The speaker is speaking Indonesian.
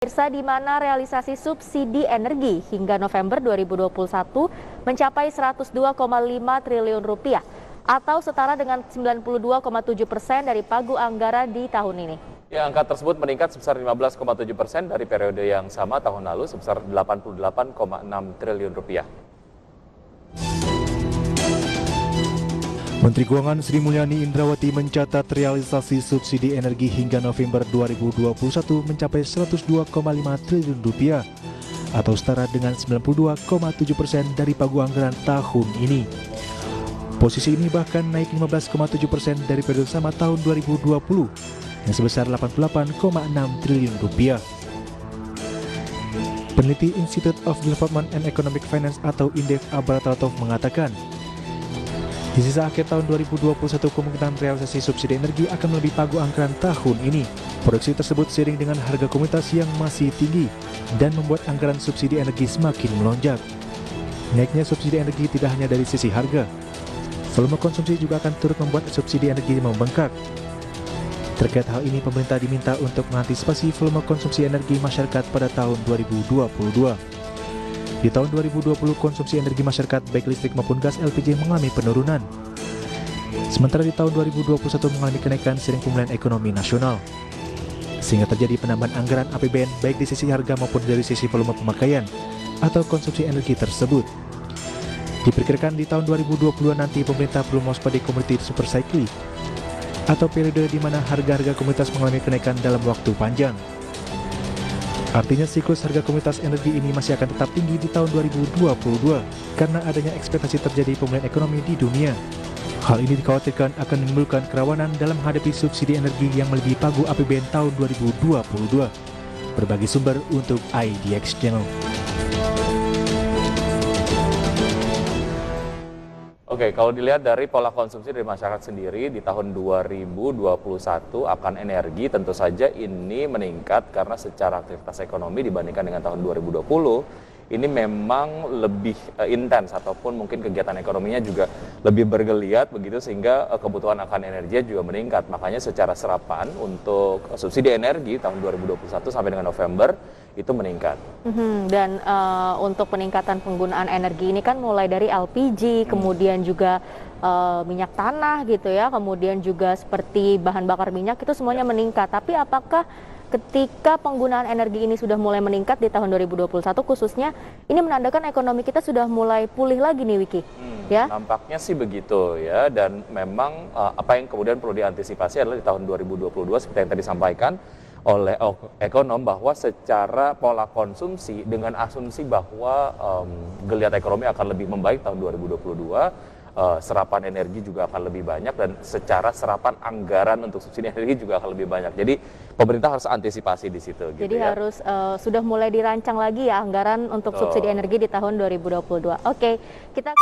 Pemirsa, di mana realisasi subsidi energi hingga November 2021 mencapai 102,5 triliun rupiah atau setara dengan 92,7% dari pagu anggaran di tahun ini. Ya, angka tersebut meningkat sebesar 15,7% dari periode yang sama tahun lalu sebesar 88,6 triliun rupiah. Menteri Keuangan Sri Mulyani Indrawati mencatat realisasi subsidi energi hingga November 2021 mencapai 102,5 triliun rupiah atau setara dengan 92,7% dari pagu anggaran tahun ini. Posisi ini bahkan naik 15,7% dari periode sama tahun 2020 yang sebesar 88,6 triliun rupiah. Peneliti Institute of Development and Economic Finance atau INDEF Abratatov mengatakan, di sisa akhir tahun 2021 kemungkinan realisasi subsidi energi akan melebihi pagu anggaran tahun ini. Proyeksi tersebut seiring dengan harga komoditas yang masih tinggi dan membuat anggaran subsidi energi semakin melonjak. Naiknya subsidi energi tidak hanya dari sisi harga, volume konsumsi juga akan turut membuat subsidi energi membengkak. Terkait hal ini, pemerintah diminta untuk mengantisipasi volume konsumsi energi masyarakat pada tahun 2022. Di tahun 2020, konsumsi energi masyarakat baik listrik maupun gas LPG mengalami penurunan. Sementara di tahun 2021 mengalami kenaikan seiring pemulihan ekonomi nasional. Sehingga terjadi penambahan anggaran APBN baik di sisi harga maupun dari sisi volume pemakaian atau konsumsi energi tersebut. Diperkirakan di tahun 2020 nanti pemerintah perlu mewaspadai komoditi super cycle atau periode di mana harga-harga komoditas mengalami kenaikan dalam waktu panjang. Artinya siklus harga komoditas energi ini masih akan tetap tinggi di tahun 2022 karena adanya ekspektasi terjadi pemulihan ekonomi di dunia. Hal ini dikhawatirkan akan menimbulkan kerawanan dalam menghadapi subsidi energi yang melebihi pagu APBN tahun 2022. Berbagi sumber untuk IDX Channel. Oke, kalau dilihat dari pola konsumsi dari masyarakat sendiri di tahun 2021 akan energi tentu saja ini meningkat karena secara aktivitas ekonomi dibandingkan dengan tahun 2020 ini memang lebih intens ataupun mungkin kegiatan ekonominya juga lebih bergeliat begitu sehingga kebutuhan akan energi juga meningkat. Makanya secara serapan untuk subsidi energi tahun 2021 sampai dengan November itu meningkat. Dan untuk peningkatan penggunaan energi ini kan mulai dari LPG, kemudian juga minyak tanah gitu ya, kemudian juga seperti bahan bakar minyak itu semuanya meningkat. Tapi apakah ketika penggunaan energi ini sudah mulai meningkat di tahun 2021 khususnya, ini menandakan ekonomi kita sudah mulai pulih lagi nih, Wiki? Ya? Nampaknya sih begitu ya, dan memang apa yang kemudian perlu diantisipasi adalah di tahun 2022 seperti yang tadi disampaikan oleh ekonom bahwa secara pola konsumsi dengan asumsi bahwa geliat ekonomi akan lebih membaik tahun 2022, serapan energi juga akan lebih banyak dan secara serapan anggaran untuk subsidi energi juga akan lebih banyak. Jadi pemerintah harus antisipasi di situ. Jadi gitu ya. harus sudah mulai dirancang lagi ya anggaran untuk subsidi energi di tahun 2022. Oke, kita